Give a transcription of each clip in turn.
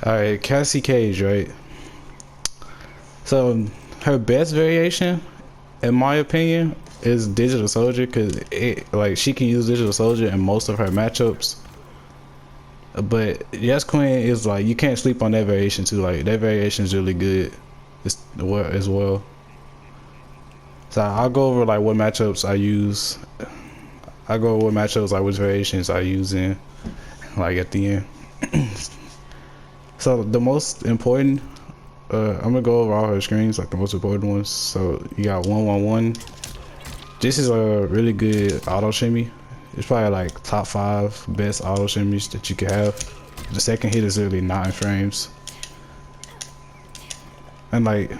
Alright, Cassie Cage, right? So her best variation, in my opinion, is Digital Soldier because it like she can use Digital Soldier in most of her matchups. But Yes Queen is like you can't sleep on that variation too. Like that variation is really good as well. So I'll go over like what matchups I use. I go over what matchups like which variations I use in like at the end. So the most important, I'm gonna go over all her screens, like the most important ones. So you got 111. This is a really good auto shimmy. It's probably like top 5 best auto shimmies that you can have. The second hit is literally 9 frames. And like,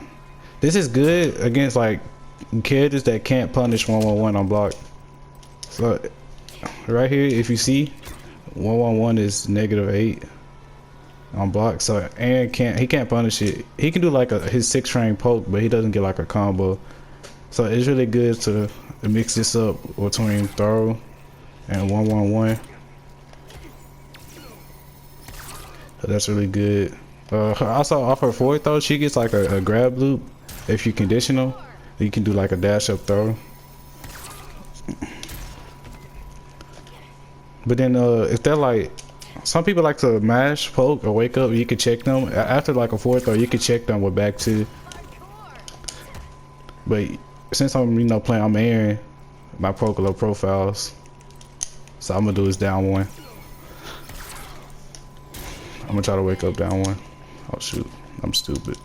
this is good against like characters that can't punish 111 on block. So right here, if you see, 111 is -8 on block. So and he can't punish it. He can do like his 6 frame poke, but he doesn't get like a combo. So it's really good to mix this up between throw and 111. So that's really good. Also off her forward throw, she gets like a grab loop. If you conditional, you can do like a dash up throw. But then if they're like, some people like to mash, poke, or wake up, you can check them. After like a forward throw, you can check them with back 2. But since I'm playing, I'm airing my low profiles. So I'm gonna do is down 1. I'm gonna try to wake up down 1. Oh shoot, I'm stupid.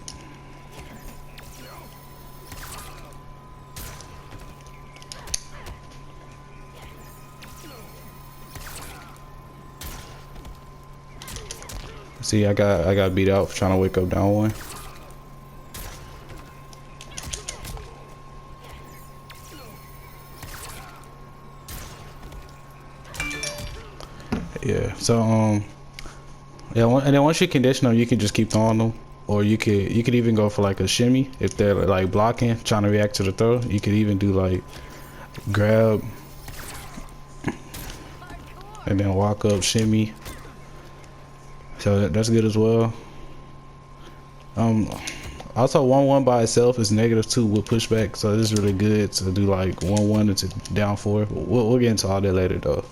See, I got beat out for trying to wake up down 1. Yeah. So yeah, and then once you condition them, you can just keep throwing them, or you could even go for like a shimmy if they're like blocking, trying to react to the throw. You could even do like grab and then walk up shimmy. So that's good as well. Also 1-1 by itself is -2 with pushback, so this is really good to do like 1-1 into down 4. We'll get into all that later though.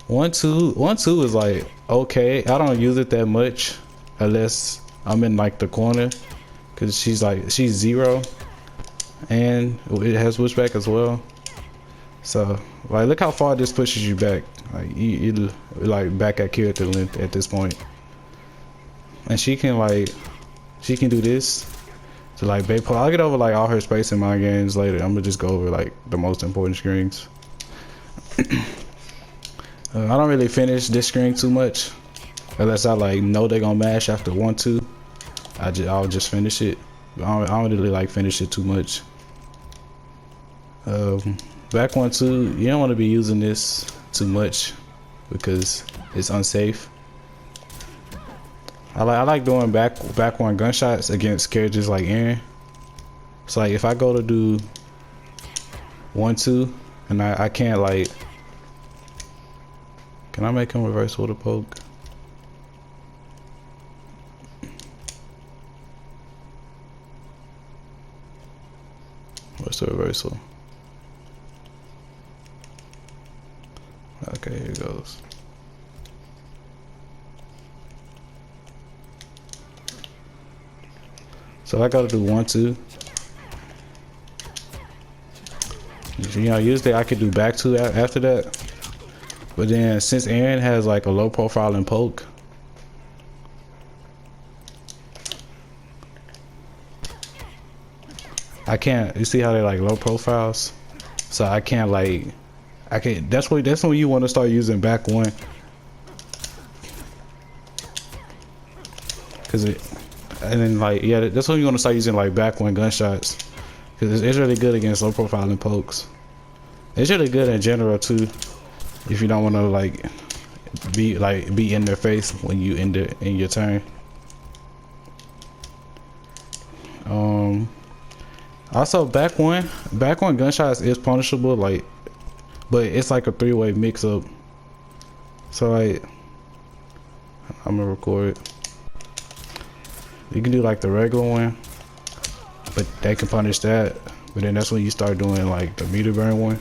1-2 is like okay. I don't use it that much unless I'm in like the corner, cause she's 0 and it has pushback as well. So like look how far this pushes you back. Like you like back at character length at this point. And she can do this to like bait pull. I'll get over like all her space in my games later. I'm gonna just go over like the most important screens. I don't really finish this screen too much unless I like know they're gonna mash after 1-2. I'll just finish it. I don't really like finish it too much. Back 1-2, you don't want to be using this too much because it's unsafe. I like doing back 1 gunshots against characters like Aaron. So like if I go to do 1-2 and I can't like, can I make him reverse with a poke? What's the reversal? Okay, here it goes. So I gotta do 1-2. Usually I could do back 2 after that. But then since Aaron has like a low profile and poke, I can't, you see how they like low profiles? So I can't like, that's when you want to start using back 1. And then like, yeah, that's when you want to start using like back 1 gunshots. Cause it's really good against low profile and pokes. It's really good in general too. If you don't want to like be in their face when you in your turn. Also back one gunshots is punishable, like, but it's like a 3-way mix up. So like, I'm gonna record. You can do like the regular one, but they can punish that. But then that's when you start doing like the meter burn one.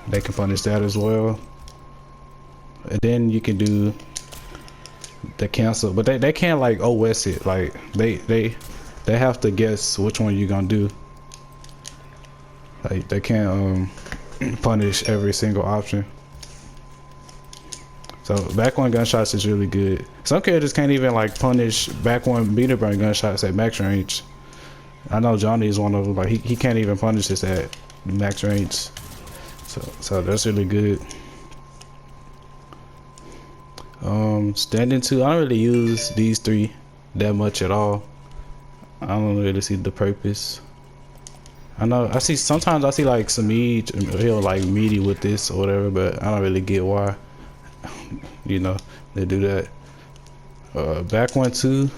They can punish that as well. And then you can do the cancel, but they can't like OS it. Like they have to guess which one you're gonna do. Like they can't punish every single option. So back one gunshots is really good. Some characters can't even like punish back one meter burn gunshots at max range. I know Johnny is one of them. Like he can't even punish this at max range. So that's really good. Standing two, I don't really use these three that much at all. I don't really see the purpose. I know sometimes I see like Samid, he'll like meaty with this or whatever, but I don't really get why. You know, they do that. Back one two,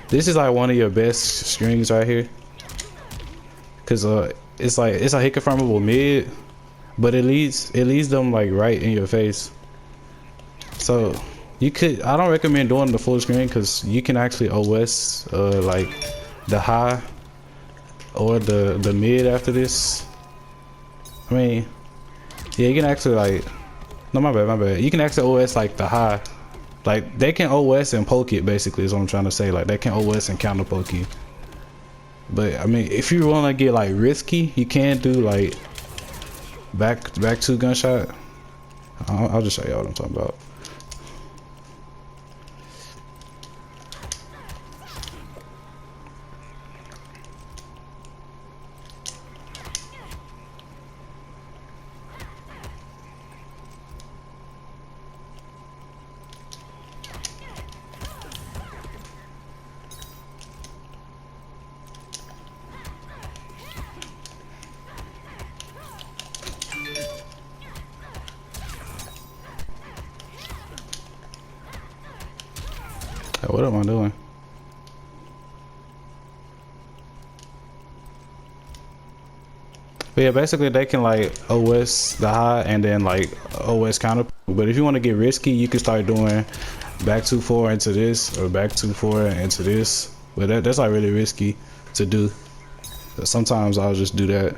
this is like one of your best strings right here, cause it's a hit confirmable mid, but it leads them like right in your face. So you could, I don't recommend doing the full screen because you can actually OS like the high or the mid after this. I mean, yeah, you can actually like, no, my bad. You can actually OS like the high. Like they can OS and poke it basically is what I'm trying to say. Like they can OS and counter poke you. But I mean, if you want to get like risky, you can do like back two gunshot. I'll just show y'all what I'm talking about. What am I doing? But yeah, basically they can like OS the high and then like OS counter. But if you want to get risky, you can start doing back 2-4 into this or back 2-4 into this. But that's like really risky to do. But sometimes I'll just do that.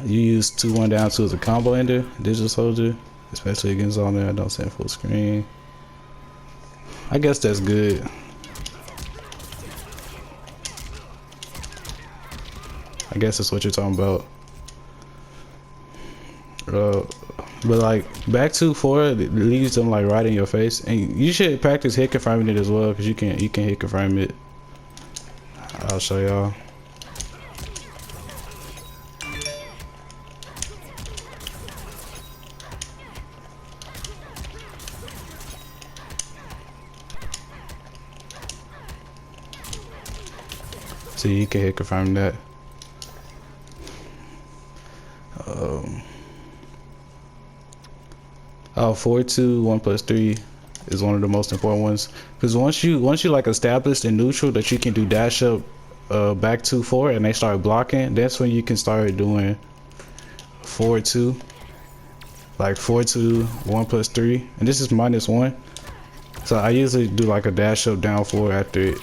You use 2-1 down 2 as a combo ender, digital soldier, especially against all that. Don't send full screen. I guess that's good. I guess that's what you're talking about. But like back 2-4 it leaves them like right in your face, and you should practice hit confirming it as well because you can hit confirm it. I'll show y'all. So you can hit confirm that. Oh, 4-2 1+3 is one of the most important ones because once you like established in neutral that you can do dash up back 2-4 and they start blocking, that's when you can start doing 4-2, like 4-2 1+3, and this is -1. So I usually do like a dash up down 4 after it.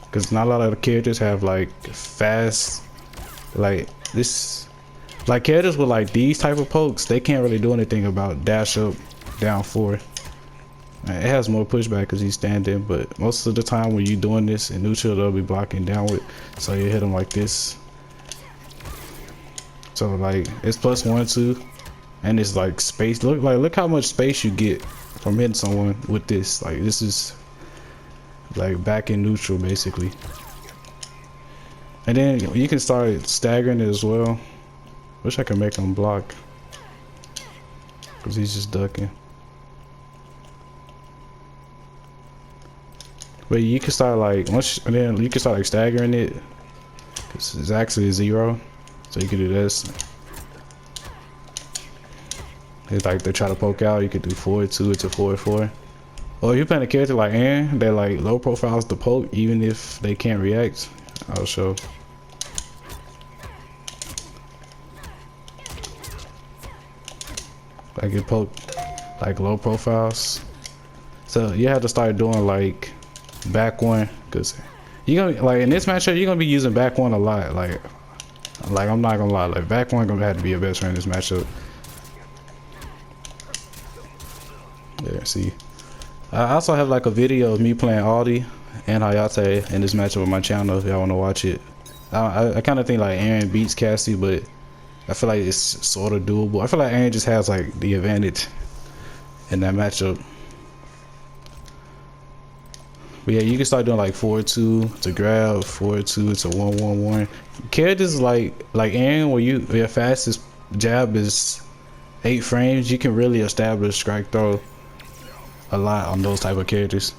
Because not a lot of the characters have like fast, like this, like characters with like these type of pokes, they can't really do anything about dash up down 4. It has more pushback because he's standing, but most of the time when you're doing this in neutral, they'll be blocking downward, so you hit them like this. So like it's +1-2, and it's like space. Look how much space you get from hitting someone with this. Like this is like back in neutral basically, and then you can start staggering it as well. Wish I could make him block because he's just ducking. But you can start like and then you can start like staggering it because it's actually a 0, so you can do this. It's like they try to poke out, you could do 4-2 to 4-4. Or if you're playing a character like Aaron that like low profiles the poke even if they can't react, I'll show. Like it poke like low profiles. So you have to start doing like back one, cause you're gonna like in this matchup you're gonna be using back one a lot. Like I'm not gonna lie, like back one gonna have to be your best friend in this matchup. There, see. I also have like a video of me playing Aldi and Hayate in this matchup on my channel if y'all wanna watch it. I kind of think like Aaron beats Cassie, but I feel like it's sort of doable. I feel like Aaron just has like the advantage in that matchup. But yeah, you can start doing like 4-2 to grab, 4-2 to 1-1-1. Characters like Aaron, where your fastest jab is 8 frames, you can really establish strike throw a lot on those type of characters.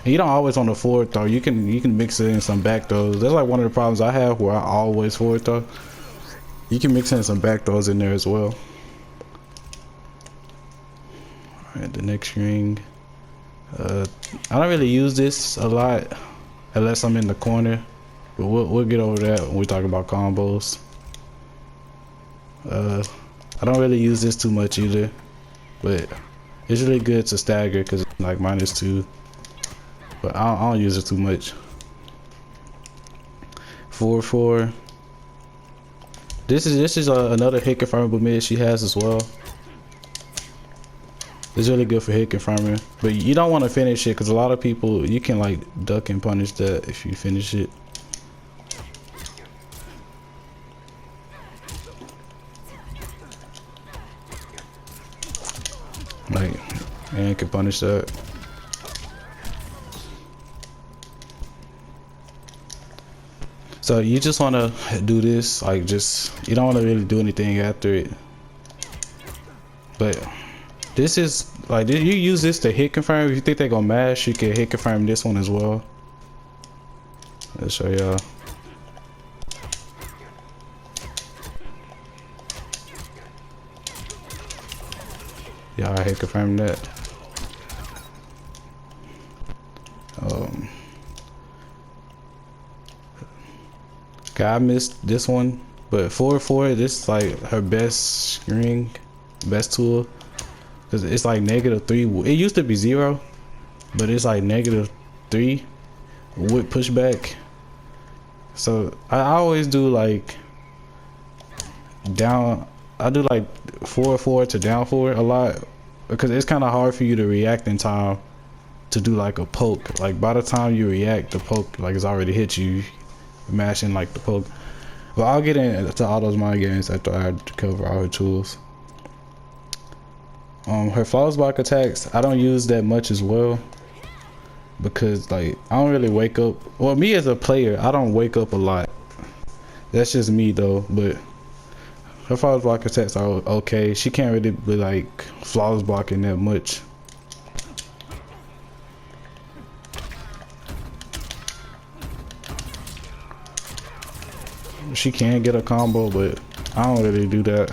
And you don't always want to forward throw. You can mix it in some back throws. That's like one of the problems I have where I always forward throw. You can mix in some back throws in there as well. Alright, the next ring. I don't really use this a lot unless I'm in the corner, but we'll get over that when we talk about combos. I don't really use this too much either, but it's really good to stagger because it's like -2, but I don't use it too much. 4-4. This is another hit confirmable mid she has as well. It's really good for hit confirming, but you don't want to finish it because a lot of people, you can like duck and punish that if you finish it. Like, and can punish that. So you just want to do this, like you don't want to really do anything after it. But this is like, you use this to hit confirm. If you think they're gonna mash, you can hit confirm this one as well. Let's show y'all. Yeah, I hit confirm that. Okay, I missed this one, but 4-4, this is like her best ring, best tool, because it's like -3. It used to be 0, but it's like -3 with pushback. So I always do like down. I do like 4-4 to down 4 a lot because it's kind of hard for you to react in time to do like a poke. Like by the time you react, the poke like it's already hit you. Mashing like the poke. But I'll get into all those mind games after I cover all her tools. Her flawless block attacks I don't use that much as well because like I don't really wake up. Well, me as a player, I don't wake up a lot. That's just me though. But her flawless block attacks are okay. She can't really be like flawless blocking that much. She can get a combo, but I don't really do that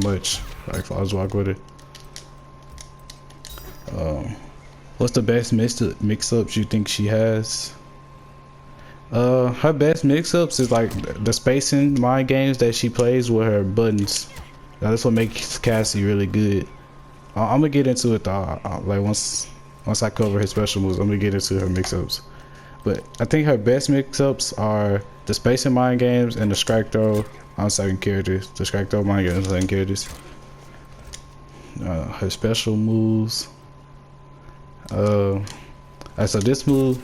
much. Like flawless block with it. What's the best mix-ups you think she has? Her best mix-ups is like the spacing mind games that she plays with her buttons. That's what makes Cassie really good. I'm gonna get into it though. Like once I cover her special moves, I'm gonna get into her mix-ups. But I think her best mix-ups are the spacing mind games and the strike throw on certain characters. The strike throw mind games on certain characters. Her special moves. So this move,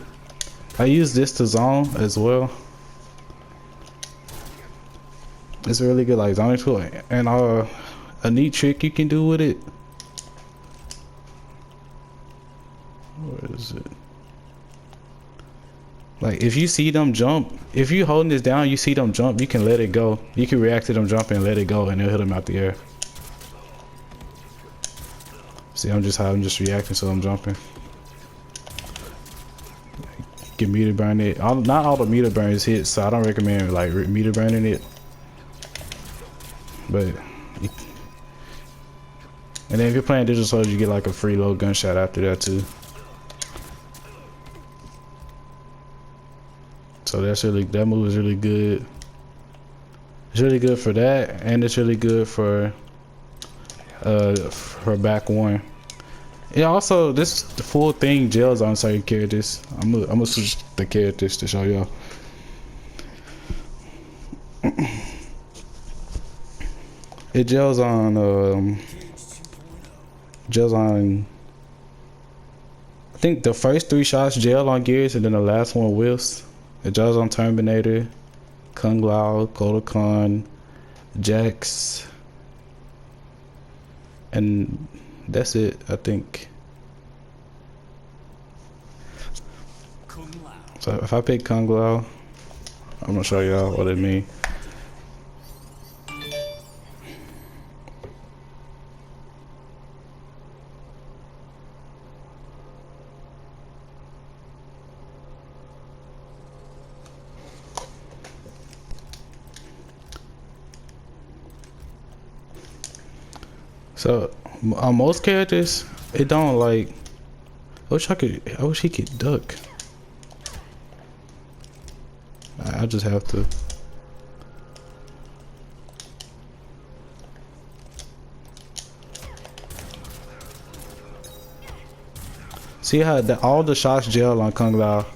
I use this to zone as well. It's a really good like zoning tool, and a neat trick you can do with it. Where is it? Like if you see them jump, if you holding this down, you see them jump, you can let it go. You can react to them jumping and let it go, and it'll hit them out the air. See, I'm just reacting to them jumping. Get meter burn it. Not all the meter burns hit, so I don't recommend like meter burning it. But and then if you're playing digital soldier, you get like a free low gunshot after that too. So that move is really good. It's really good for that, and it's really good for her back one. Yeah, also this the full thing gels on certain characters. I'm gonna switch the characters to show y'all. It gels on I think the first 3 shots gel on Gears and then the last one whiffs. It gels on Terminator, Kung Lao, Koda Khan, Jax, and that's it, I think. So if I pick Kung Lao, I'm gonna show y'all what it means. So on most characters, it don't like. I wish he could duck. I just have to. See how all the shots gel on Kung Lao,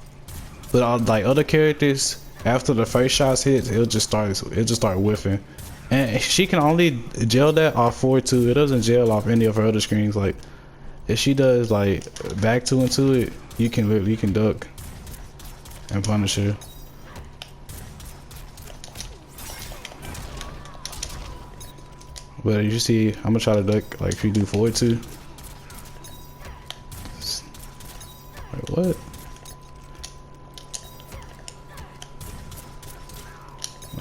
but all, like other characters, after the first shots hit, it'll just start whiffing. And she can only gel that off 4-2. It doesn't gel off any of her other screens. Like if she does like back 2 into it, you can duck and punish her. But you see, I'm gonna try to duck like if you do 4-2. Like what?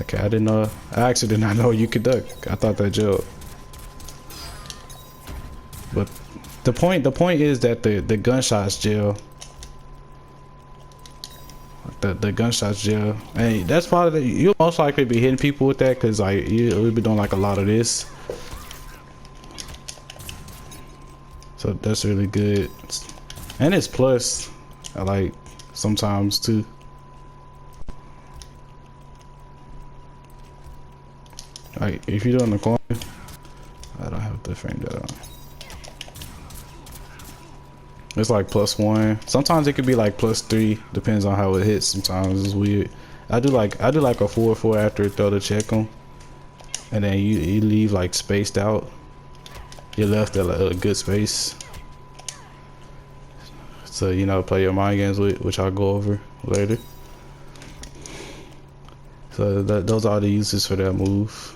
Okay, I didn't know. I actually did not know you could duck. I thought that gelled. But the point is that the gunshots gel. The gunshots gel, and that's probably you'll most likely be hitting people with that because like you'll be doing like a lot of this. So that's really good, and it's plus. I like sometimes too. Like if you're doing the corner, I don't have to frame that on. It's like +1. Sometimes it could be like +3. Depends on how it hits. Sometimes it's weird. I do like a 4-4 after it throw the check on, and then you leave like spaced out. You're left at a good space. So you know, play your mind games with, which I'll go over later. So those are the uses for that move.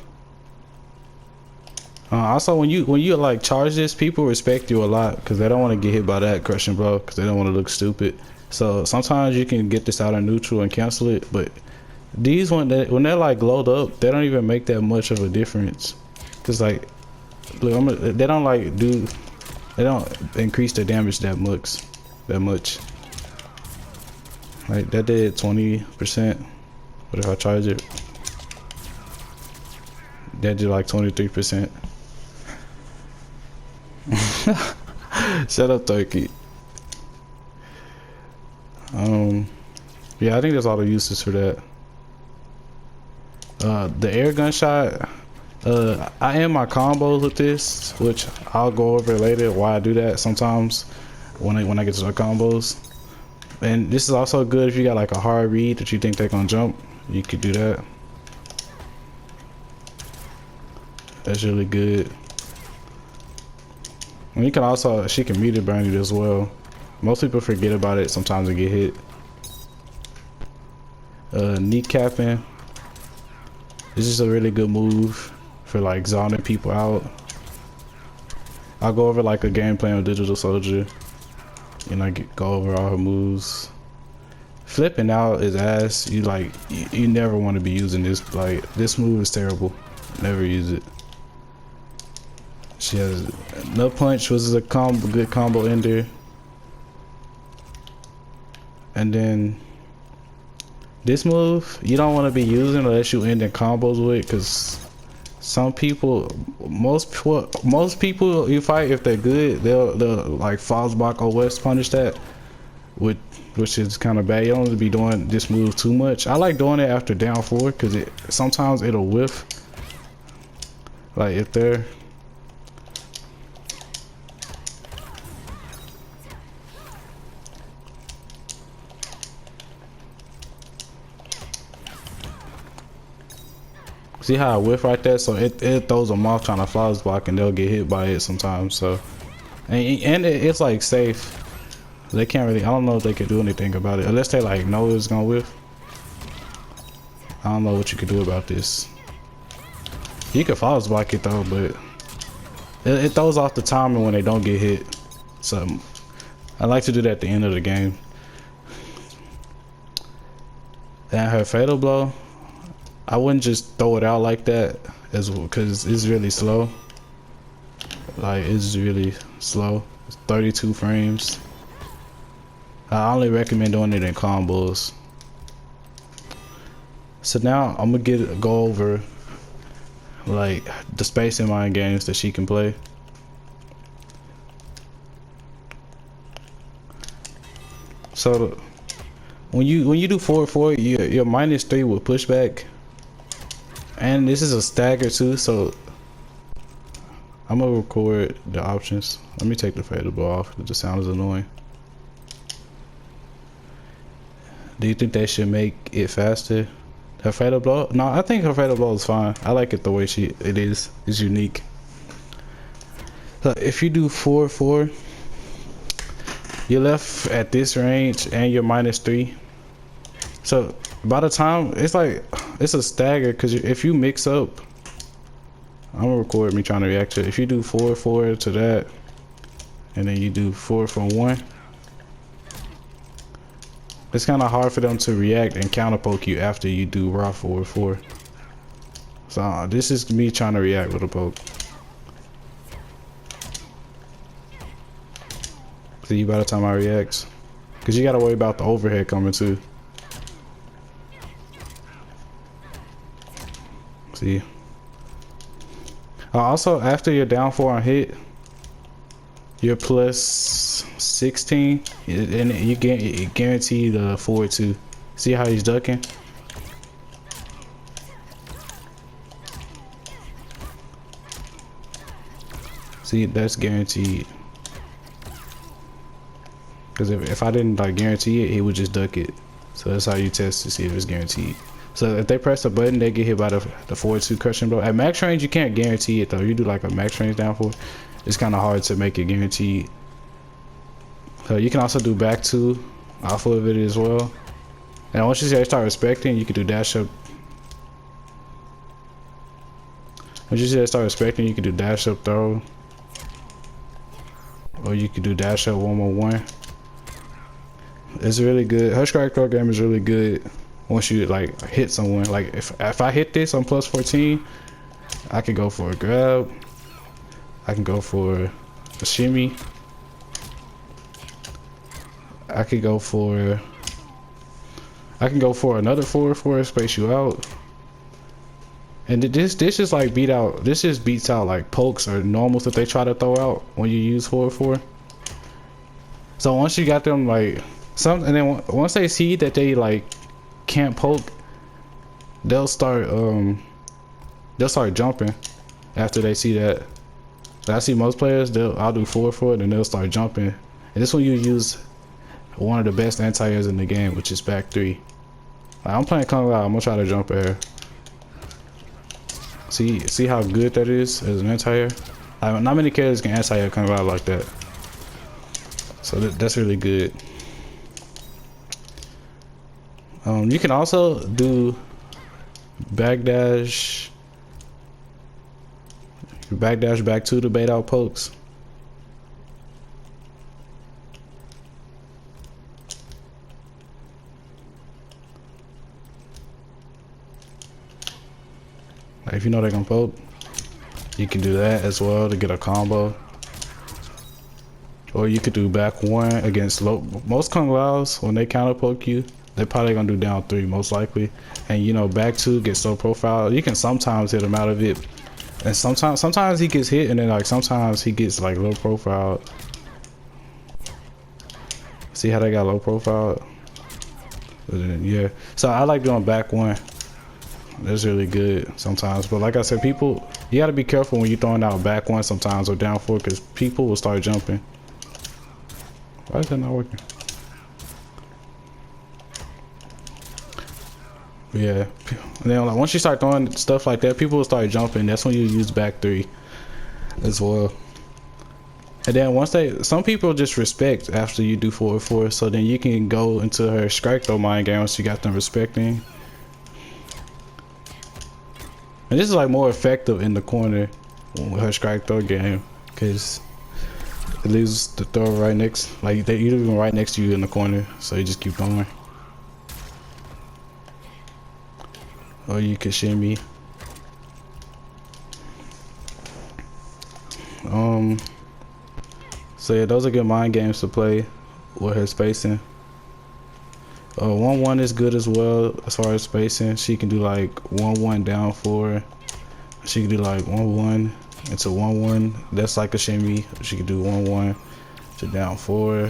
Also, when you like charge this, people respect you a lot because they don't want to get hit by that crushing blow because they don't want to look stupid. So sometimes you can get this out of neutral and cancel it, but these when they're like glowed up, they don't even make that much of a difference. Cause like, look, they don't increase the damage that much. Like that did 20%. What if I charge it? That did like 23%. Shut up, Turkey. Yeah, I think that's all the uses for that. The air gunshot. I end my combos with this, which I'll go over later. Why I do that sometimes when I get to the combos. And this is also good if you got like a hard read that you think they're gonna jump. You could do that. That's really good. And you can also, she can meter burn it as well. Most people forget about it. Sometimes they get hit. Kneecapping. This is a really good move for like zoning people out. I'll go over like a game plan with Digital Soldier. And I go over all her moves. Flipping out is ass. You never want to be using this. Like this move is terrible. Never use it. She has no punch, which is a good combo ender. And then this move you don't want to be using unless you end in combos with, because most people you fight, if they're good, they'll like false block or West punish that, which is kind of bad. You don't want to be doing this move too much. I like doing it after down 4 because sometimes it'll whiff. Like if they're See how I whiff right there? So it throws them off trying to flawless block and they'll get hit by it sometimes. So, and it's like safe. They can't really, I don't know if they can do anything about it. Unless they like know it's gonna whiff. I don't know what you can do about this. You can flawless block it though, but it throws off the timer when they don't get hit. So, I like to do that at the end of the game. And her fatal blow, I wouldn't just throw it out like that as well, because it's really slow. Like, it's really slow. It's 32 frames. I only recommend doing it in combos. So now I'm gonna go over like the space in mind games that she can play. So when you do 4-4, you're -3 with pushback. And this is a stagger too, so I'm gonna record the options. Let me take the fatal blow off because the sound is annoying. Do you think they should make it faster? Her fatal blow? No, I think her fatal blow is fine. I like it the way it is. It's unique. So if you do 4-4, you're left at this range and you're -3. So by the time it's a stagger, because if you mix up, I'm gonna record me trying to react to it. If you do 4-4 to that, and then you do 4-1, it's kind of hard for them to react and counter poke you after you do raw 4-4. So this is me trying to react with a poke. See, by the time I react, because you gotta worry about the overhead coming too. See. Also, after you're down 4 on hit, you're plus 16, and you guarantee the 4-2. See how he's ducking? See, that's guaranteed. Because if I didn't like guarantee it, he would just duck it. So that's how you test to see if it's guaranteed. So if they press the button, they get hit by the 4-2 crushing blow. At max range, you can't guarantee it though. You do like a max range down 4, it's kind of hard to make it guaranteed. So you can also do back 2 off of it as well. And once you start respecting, you can do dash up. Once you start respecting, you can do dash up throw, or you can do dash up 1-1. It's really good. Her strike throw game is really good. Once you like hit someone, like if I hit this on plus 14, I can go for a grab. I can go for a shimmy. I can go for another 4-4, space you out. And this just like this just beats out like pokes or normals that they try to throw out when you use 4-4. So once you got them like and then once they see that they like can't poke, they'll start jumping after they see that. So I see most players, I'll do 4-4 and they'll start jumping. And this one you use one of the best anti-airs in the game, which is back 3. Like, I'm playing Kombat, I'm gonna try to jump at her. See how good that is as an anti-air? Like, not many characters can anti-air Kombat like that. So that's really good. You can also do backdash back 2 to bait out pokes. Like if you know they're gonna poke, you can do that as well to get a combo. Or you could do back 1 against most Kung Laos. When they counter poke you, they're probably gonna do down 3 most likely. And you know, back 2 gets low profile. You can sometimes hit him out of it, and sometimes he gets hit, and then like sometimes he gets like low profile. See how they got low profile? Yeah. So I like doing back 1. That's really good sometimes. But like I said, people, you gotta be careful when you're throwing out back 1 sometimes or down 4, because people will start jumping. Why is that not working? Yeah. And then like once you start throwing stuff like that, people will start jumping. That's when you use back three as well. And then once some people just respect after you do forward four, so then you can go into her strike throw mind game once you got them respecting. And this is like more effective in the corner with her strike throw game, because it leaves the throw right next, like they even right next to you in the corner, so you just keep going. Or you could shimmy. So yeah, those are good mind games to play with her spacing. 1-1 is good as well as far as spacing. She can do like 1-1 down 4. She can do like 1-1 into 1-1. That's like a shimmy. She can do 1-1 to down 4.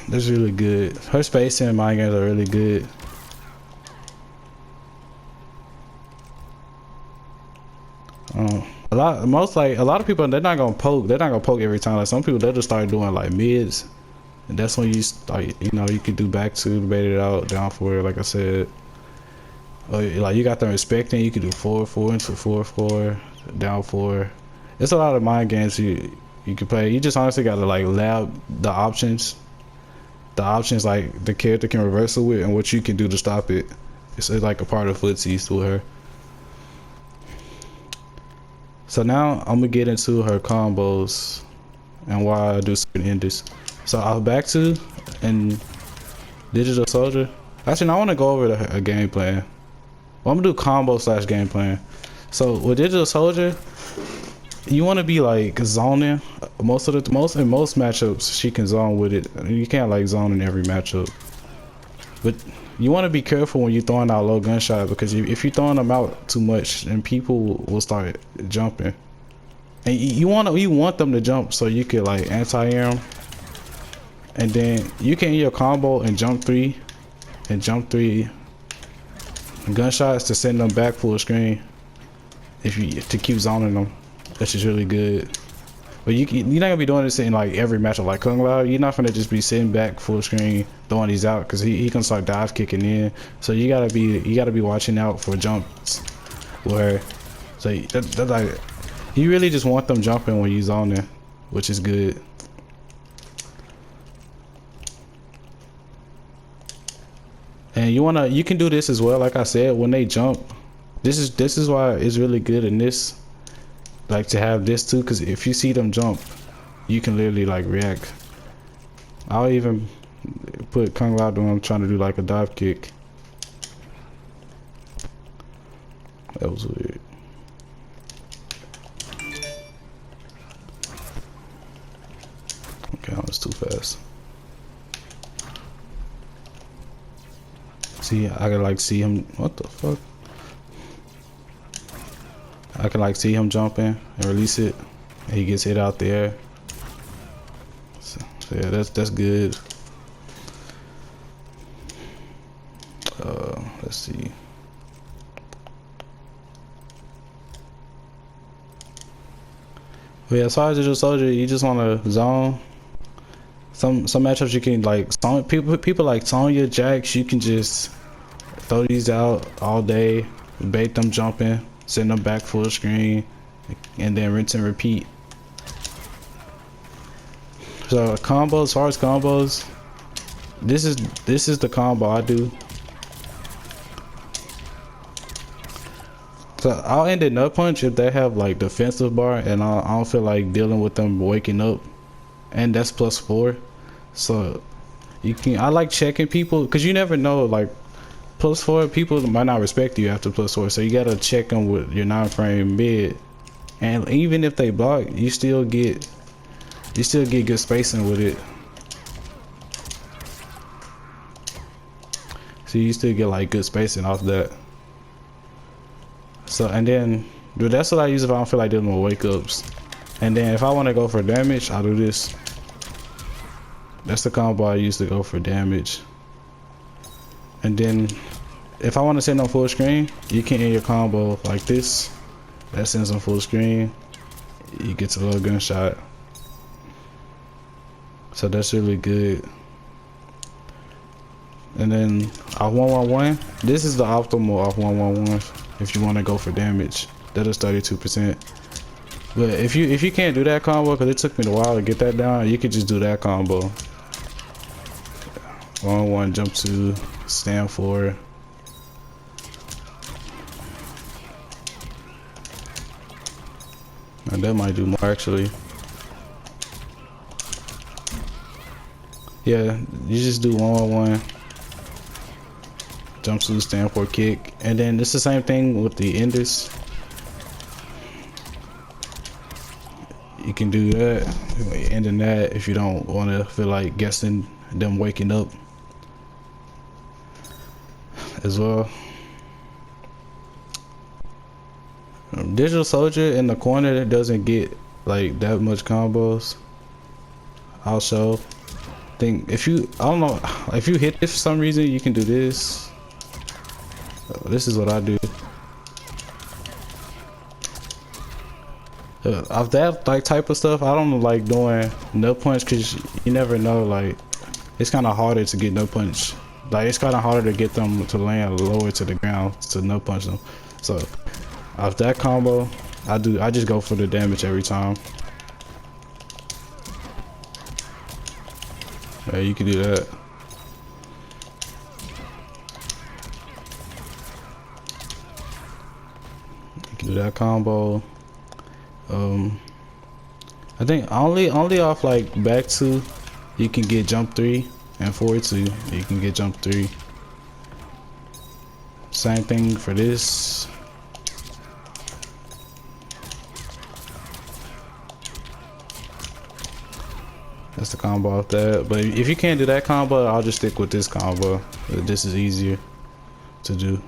That's really good. Her spacing and mind games are really good. A lot of people, they're not gonna poke. They're not gonna poke every time. Like some people, they'll just start doing like mids, and that's when you start. You know, you can do back two, bait it out, down 4, like I said. Or like you got them respecting. You can do 4-4 into 4-4, down 4. It's a lot of mind games you can play. You just honestly gotta like lab the options. The options like the character can reversal with, and what you can do to stop it. It's like a part of footsies with her. So now I'm gonna get into her combos and why I do certain enders. So I'll back to and Digital Soldier. Actually, I want to go over a game plan. Well, I'm gonna do combo / game plan. So with Digital Soldier, you want to be like zoning. In most matchups, she can zone with it. You can't like zone in every matchup, but you want to be careful when you're throwing out low gunshot, because if you're throwing them out too much, then people will start jumping. And you want them to jump so you could like anti-air them, and then you can your combo and jump 3 gunshots to send them back full screen. To keep zoning them, that's just really good. But you're not gonna be doing this in like every matchup. Like Kung Lao, you're not gonna just be sitting back full screen throwing these out, because he can start dive kicking in. So you gotta be watching out for jumps where, so that like you really just want them jumping when you zoning, which is good. And you can do this as well. Like I said, when they jump, this is why it's really good in this. Like to have this too, because if you see them jump, you can literally like react. I'll even put Kung Lao when I'm trying to do like a dive kick. That was weird. Okay, that was too fast. See, I can like see him. What the fuck? I can like see him jumping and release it, and he gets hit out there. So yeah, that's good. Let's see. But yeah, as far as Digital Soldier, you just want to zone. Some matchups you can like zone. People like Sonya, Jax. You can just throw these out all day, bait them jumping, send them back full screen, and then rinse and repeat. So combos, as far as combos, this is the combo I do. So I'll end it nut punch if they have like defensive bar, and I don't feel like dealing with them waking up, and that's +4. So I like checking people, because you never know, like +4 people might not respect you after +4, so you gotta check them with your 9-frame mid, and even if they block, you still get good spacing with it. So you still get like good spacing off that. So and then that's what I use if I don't feel like dealing with wake ups. And then if I want to go for damage, I'll do this. That's the combo I use to go for damage. And then if I want to send them full screen, you can end your combo like this. That sends them full screen. You get a little gunshot. So that's really good. and then off 111. This is the optimal off 111 if you want to go for damage. That is 32%. But if you can't do that combo, because it took me a while to get that down, you could just do that combo. 111, jump to, stand for. And that might do more actually. Yeah, you just do 111. Jump to, stand for, kick. And then it's the same thing with the enders. You can do that, ending that if you don't want to feel like guessing them waking up as well. Digital Soldier in the corner that doesn't get like that much combos. Also, think if you, I don't know, if you hit this for some reason, you can do this. This is what I do. Of that like type of stuff, I don't like doing no punch because you never know. Like, it's kind of harder to get no punch. Like, it's kind of harder to get them to land lower to the ground to no punch them. So, off that combo, I just go for the damage every time. Yeah, you can do that. You can do that combo. I think only off like back 2 you can get jump 3, and forward 2 you can get jump 3. Same thing for this. That's the combo off that. But if you can't do that combo, I'll just stick with this combo. This is easier to do.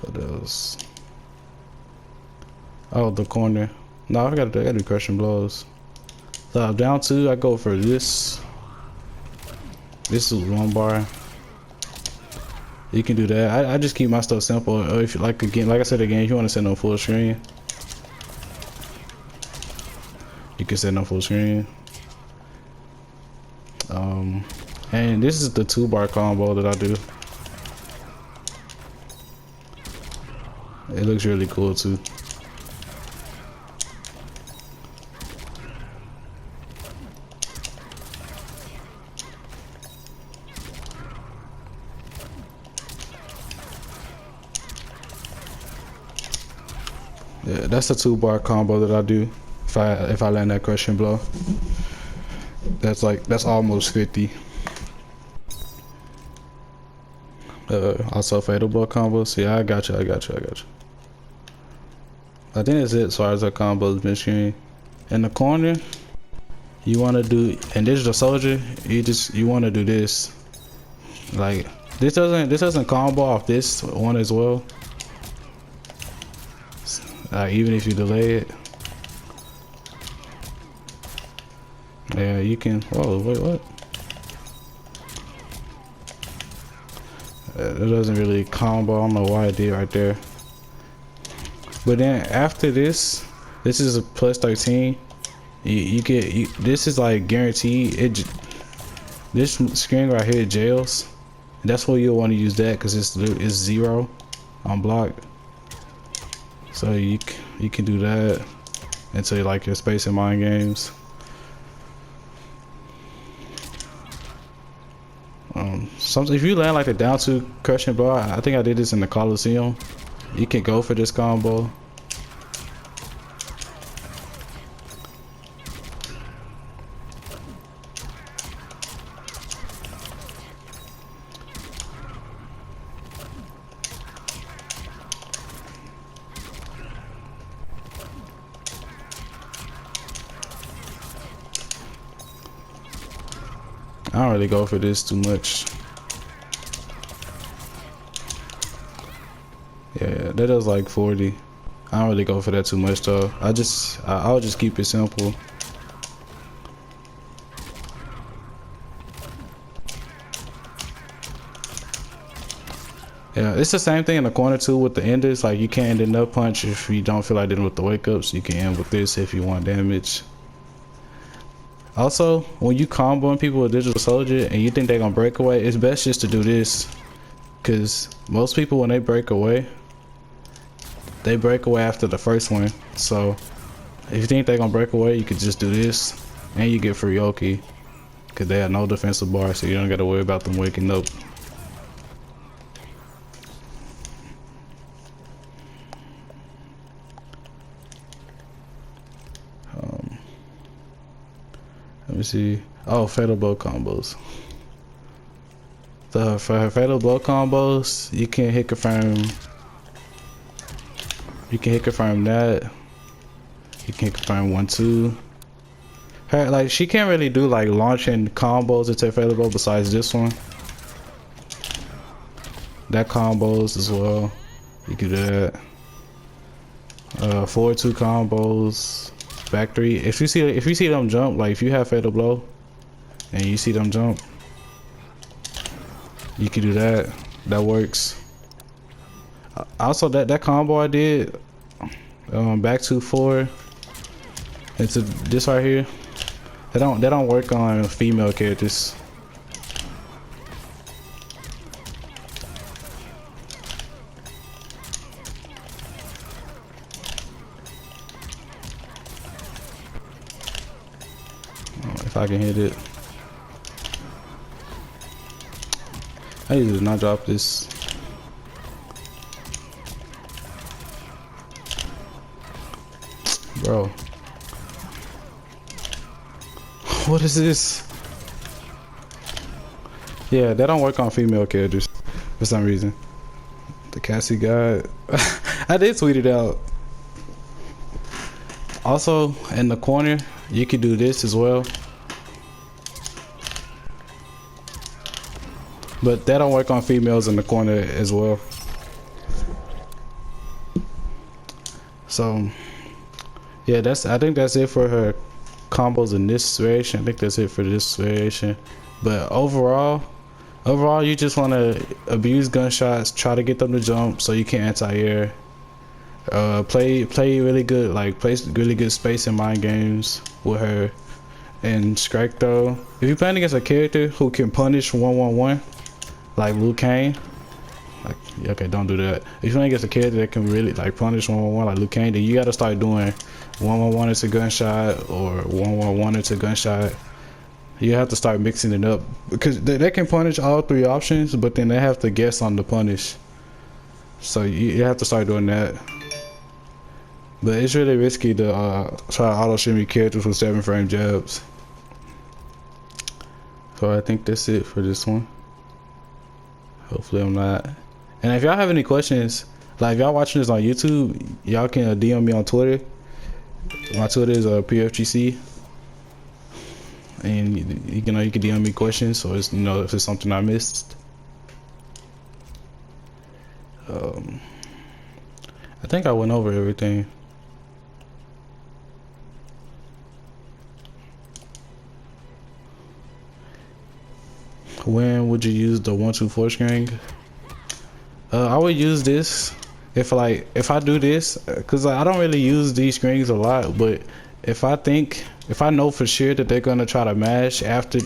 What else? Oh, the corner. No, I gotta do crushing blows. So down 2, I go for this. This is one bar. You can do that. I just keep my stuff simple. Or if you like, again, like I said again, if you want to set on full screen, you can set on full screen. And this is the 2-bar combo that I do. It looks really cool too. Yeah, that's the 2-bar combo that I do. If I land that crushing blow, that's almost 50. Also fatal blow combos. Yeah, I got you. I think that's it as far as the combos mid-screen. In the corner, you want to do, and Digital Soldier, you want to do this. Like, this doesn't combo off this one as well. Even if you delay it. Yeah, you can. Whoa, wait, what? That doesn't really combo. I don't know why I did right there. But then after this is a plus 13. You get this is like guaranteed. This screen right here jails. That's where you'll want to use that because it's 0 on block. So you can do that until you like your space and mind games. Something if you land like a down 2 crushing blow, I think I did this in the Coliseum. You can go for this combo. I don't really go for this too much. Yeah, that does like 40. I don't really go for that too much though. I'll just keep it simple. Yeah, it's the same thing in the corner too with the enders. Like, you can't end a nut punch if you don't feel like dealing with the wake ups. You can end with this if you want damage. Also, when you comboing people with digital soldier and you think they're gonna break away, it's best just to do this, cause most people when they break away after the first one. So if you think they're gonna break away, you could just do this, and you get free Yoki, cause they have no defensive bar, so you don't gotta worry about them waking up. Let me see. Oh, fatal blow combos. So for her fatal blow combos, you can hit confirm. You can hit confirm that. You can hit confirm 1-2. Her, like, she can't really do like launching combos into fatal blow besides this one. That combos as well. You can do that. 4-2 combos. Back 3. If you see them jump, like if you have fatal blow and you see them jump, you can do that. That works. Also, that combo I did, back 2-4 into this right here. They don't work on female characters. If I can hit it. I need to not drop this. Bro. What is this? Yeah, they don't work on female characters for some reason. The Cassie guy. I did tweet it out. Also, in the corner, you could do this as well. But that don't work on females in the corner as well. So yeah, I think that's it for her combos in this variation. I think that's it for this variation. But overall you just want to abuse gunshots, try to get them to jump so you can anti-air. Play really good, like play really good space and mind games with her. And strike throw. If you're playing against a character who can punish 1-1-1, like Liu Kang, like, okay, don't do that. If you're playing against a character that can really like punish 1-1-1 like Liu Kang, then you gotta start doing 1-1-1 into gunshot or 1-1-1 into gunshot. You have to start mixing it up because they can punish all 3 options, but then they have to guess on the punish. So you have to start doing that. But it's really risky to try to auto shimmy characters with 7-frame jabs. So I think that's it for this one. Hopefully I'm not. And if y'all have any questions, like if y'all watching this on YouTube, y'all can DM me on Twitter. My Twitter is PFGC. And you can DM me questions, or if it's something I missed. I think I went over everything. When would you use the 1-2-4 string? I would use this if I do this, cause I don't really use these strings a lot. But if I know for sure that they're gonna try to mash after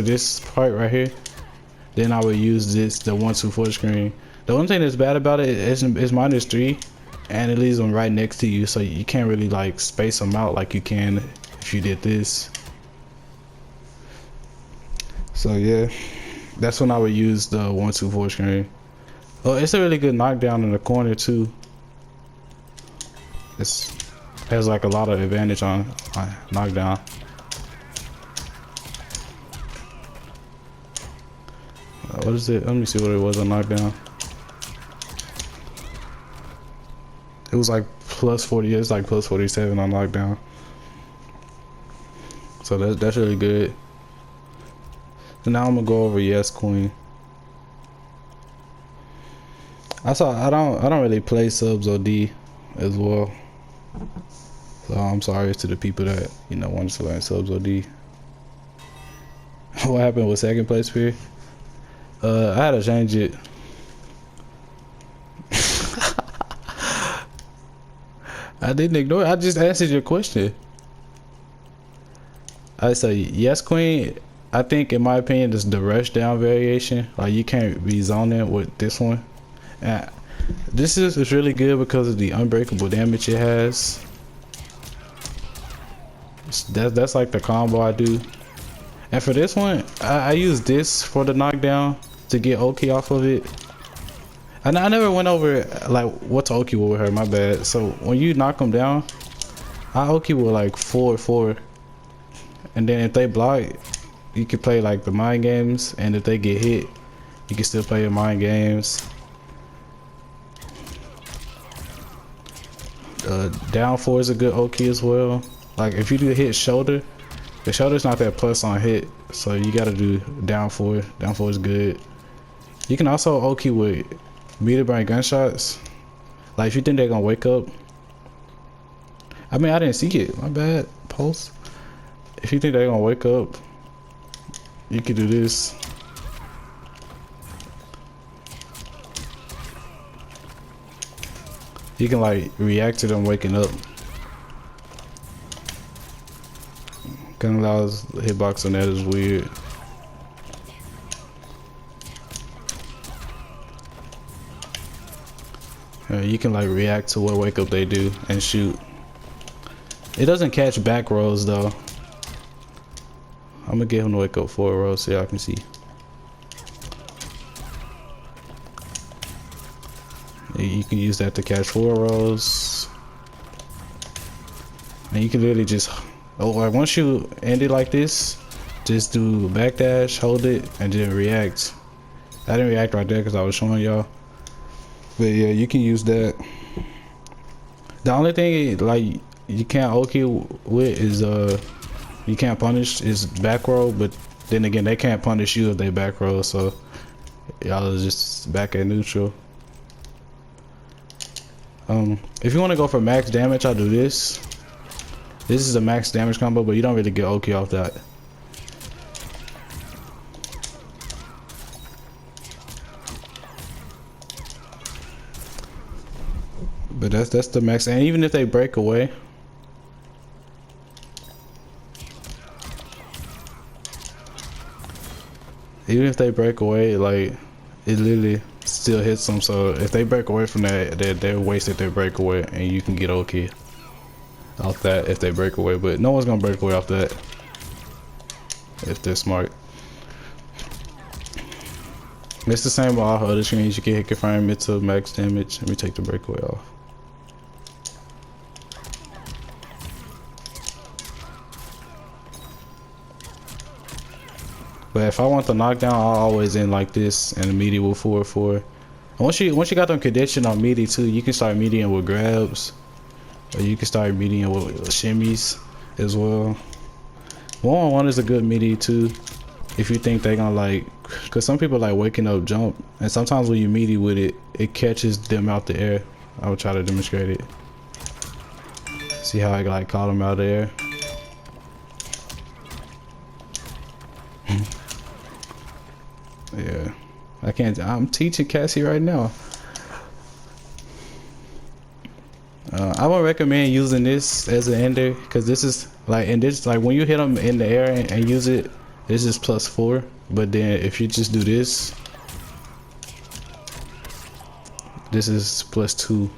this part right here, then I would use the 1-2-4 string. The only thing that's bad about it is -3, and it leaves them right next to you, so you can't really like space them out like you can if you did this. So yeah, that's when I would use the 1-2-4 string. Oh, it's a really good knockdown in the corner too. It has like a lot of advantage on knockdown. What is it? Let me see what it was on knockdown. It was like +40. It's like +47 on knockdown. So that's really good. So now I'm gonna go over Yes Queen. I don't really play subs OD as well. So I'm sorry to the people that wanted to learn subs OD. What happened with second place here? I had to change it. I didn't ignore it. I just answered your question. I say yes, queen. I think, in my opinion, is the rush down variation. Like you can't be zoning with this one. And this is really good because of the unbreakable damage it has. That's like the combo I do. And for this one, I use this for the knockdown to get Oki off of it. And I never went over like what's Oki with her. My bad. So when you knock them down, I Oki with like 4/4, and then if they block, you can play like the mind games, and if they get hit, you can still play your mind games. Down 4 is a good Oki as well. Like if you do hit shoulder, the shoulder's not that plus on hit, so you gotta do down 4. Down 4 is good. You can also Oki with meter burn gunshots. Like if you think they're gonna wake up. I mean, I didn't see it. My bad. Pulse. If you think they're gonna wake up, you can do this. You can like react to them waking up. Gun allows hitbox on that is weird. You can like react to what wake up they do and shoot. It doesn't catch back rolls though. I'm gonna get him to wake up 4 rolls so y'all can see. You can use that to catch 4 rolls. And you can literally just, like once you end it like this, just do backdash, hold it, and then react. I didn't react right there because I was showing y'all. But yeah, you can use that. The only thing like you can't Oki with is you can't punish is back row, but then again they can't punish you if they back row, so y'all is just back at neutral. If you want to go for max damage, I'll do this. This is a max damage combo, but you don't really get Oki off that. But that's the max, and even if they break away, like it literally still hits them. So if they break away from that, they're wasted their breakaway, and you can get Oki off that if they break away. But no one's gonna break away off that if they're smart. It's the same with all other screens. You can hit confirm it to max damage. Let me take the breakaway off. But if I want the knockdown, I'll always end like this and immediate with 4/4. And once you got them conditioned on meaty too, you can start meatying with grabs, or you can start meatying with shimmies as well. 1-on-1 is a good meaty too, if you think they're gonna like, cause some people like waking up jump, and sometimes when you meaty with it, it catches them out the air. I will try to demonstrate it. See how I like caught them out of the air. Yeah, I can't. I'm teaching Cassie right now. I would recommend using this as an ender, because this is like, and this like when you hit them in the air and use it, this is +4. But then if you just do this, this is +2.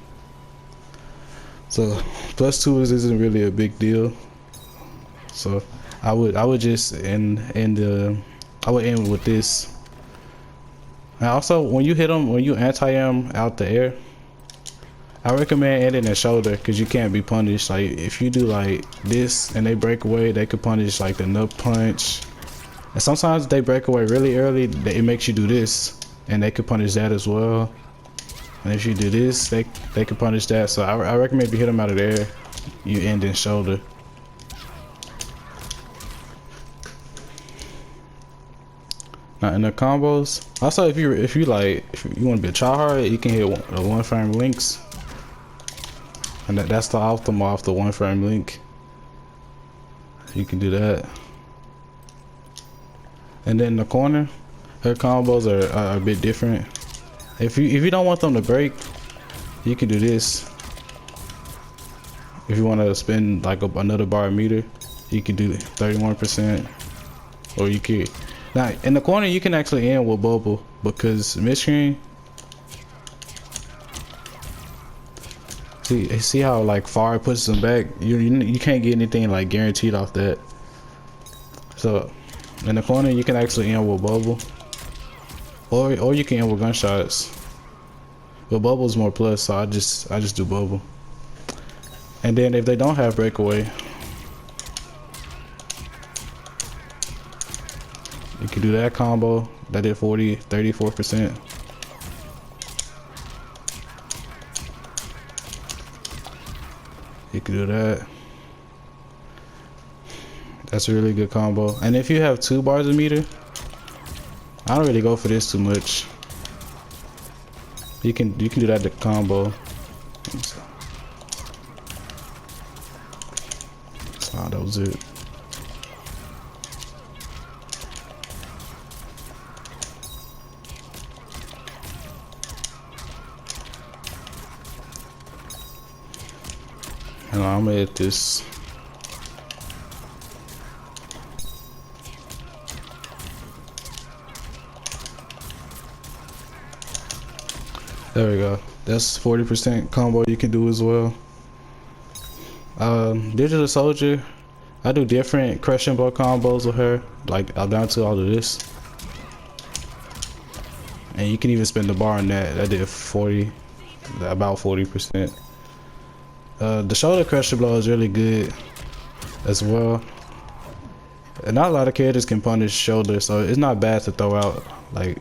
So +2 isn't really a big deal. So I would just end with this. And also, when you hit them, when you anti-them out the air, I recommend ending the shoulder, because you can't be punished. Like if you do like this and they break away, they could punish like the nut punch. And sometimes they break away really early, it makes you do this, and they could punish that as well. And if you do this, they could punish that. So I recommend if you hit them out of the air, you end in shoulder. Now in the combos, also if you want to be a tryhard, you can hit the 1-frame links, and that's the optimal off the 1-frame link. You can do that. And then in the corner, her combos are a bit different. If you don't want them to break, you can do this. If you want to spend like another bar meter, You can do 31%, or you could. Now in the corner you can actually end with bubble because mid-screen. See how like far it pushes them back. You can't get anything like guaranteed off that. So in the corner you can actually end with bubble, or you can end with gunshots. But bubble's more plus, so I just do bubble. And then if they don't have breakaway, you can do that combo. That did 34%. You can do that. That's a really good combo. And if you have 2 bars of meter, I don't really go for this too much. You can do that the combo. So that was it. And I'm gonna hit this. There we go. That's 40% combo you can do as well. Digital Soldier, I do different crushing blow combos with her. Like I'm down to all of this. And you can even spin the bar on that. That did 40, about 40%. The shoulder crusher blow is really good as well. And not a lot of characters can punish shoulder, so it's not bad to throw out. Like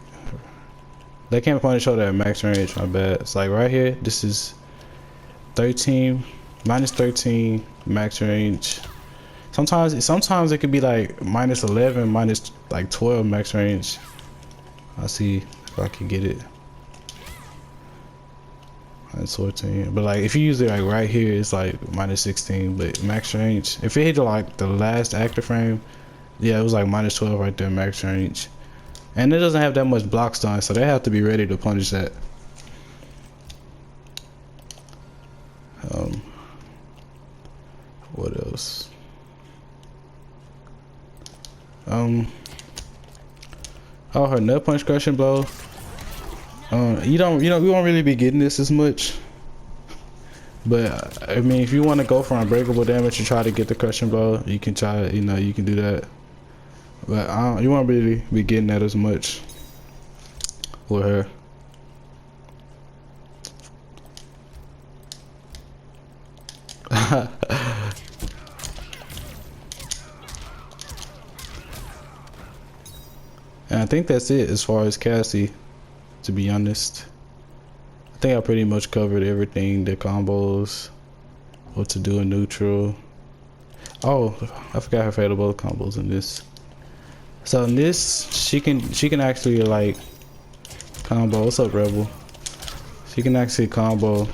they can't punish shoulder at max range, not bad. It's like right here, this is 13, minus 13 max range. Sometimes it could be like minus 11, minus like 12 max range. I'll see if I can get it. Minus 14, but like if you use it like right here, it's like minus 16. But max range, if it hit like the last active frame, yeah, it was like minus 12 right there, max range. And it doesn't have that much block stun, so they have to be ready to punish that. What else? Oh, her nut punch crushing blow. We won't really be getting this as much. But I mean, if you want to go for unbreakable damage and try to get the crushing blow, you can try. You can do that. But you won't really be getting that as much with her. And I think that's it as far as Cassie, to be honest. I think I pretty much covered everything, the combos, what to do in neutral. Oh, I forgot her fatal combos in this. So in this, she can actually like combo. What's up, Rebel? She can actually combo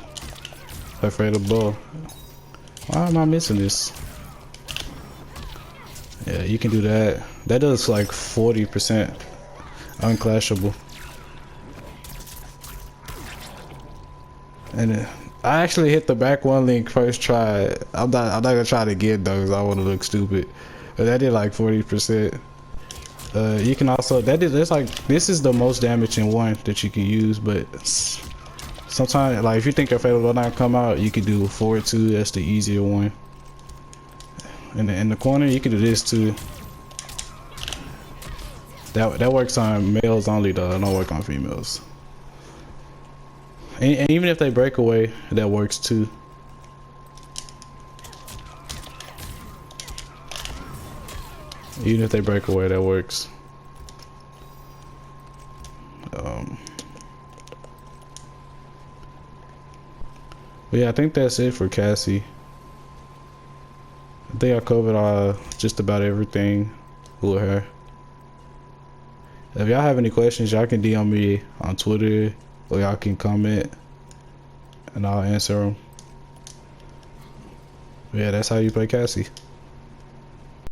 her fatal blow. Why am I missing this? Yeah, you can do that. That does like 40% unclashable. And I actually hit the back one link first try. I'm not gonna try it again though, because I want to look stupid. But that did like 40%. You can also this is the most damage in one that you can use, but sometimes like if you think your fatal will not come out, you can do 4-2. That's the easier one. And in the corner, you can do this too. That works on males only though. It don't work on females. And even if they break away, that works too. Even if they break away, that works. But yeah, I think that's it for Cassie. I think I covered just about everything with her. If y'all have any questions, y'all can DM me on Twitter, or y'all can comment and I'll answer them. Yeah, that's how you play Cassie.